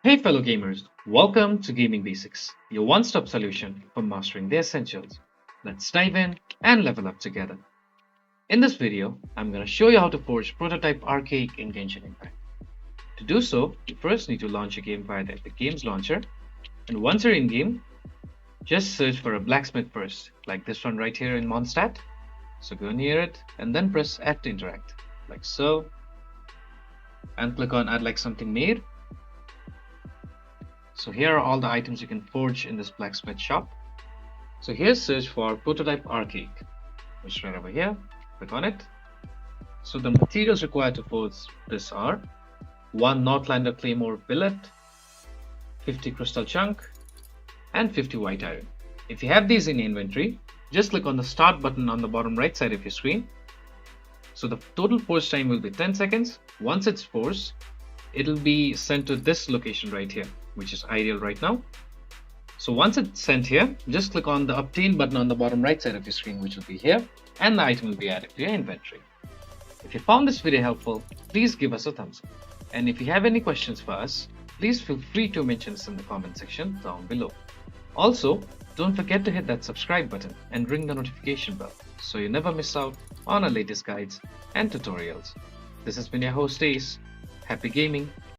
Hey fellow gamers, welcome to Gaming Basics, your one-stop solution for mastering the essentials. Let's dive in and level up together. In this video, I'm going to show you how to forge Prototype Archaic in Genshin Impact. To do so, you first need to launch your game via the Epic Games Launcher, and once you're in-game, just search for a blacksmith first, like this one right here in Mondstadt. So go near it, and then press F to interact, like so, and click on I'd like something made. So here are all the items you can forge in this blacksmith shop. So here's search for Prototype Archaic, which is right over here. Click on it. So the materials required to forge this are 1 Northlander claymore billet, 50 crystal chunk, and 50 white iron. If you have these in inventory, just click on the start button on the bottom right side of your screen. So the total forge time will be 10 seconds. Once it's forged, it'll be sent to this location right here, which is ideal right now. So once it's sent here, just click on the obtain button on the bottom right side of your screen, which will be here, and the item will be added to your inventory. If you found this video helpful, please give us a thumbs up. And if you have any questions for us, please feel free to mention us in the comment section down below. Also, don't forget to hit that subscribe button and ring the notification bell so you never miss out on our latest guides and tutorials. This has been your host Ace. Happy gaming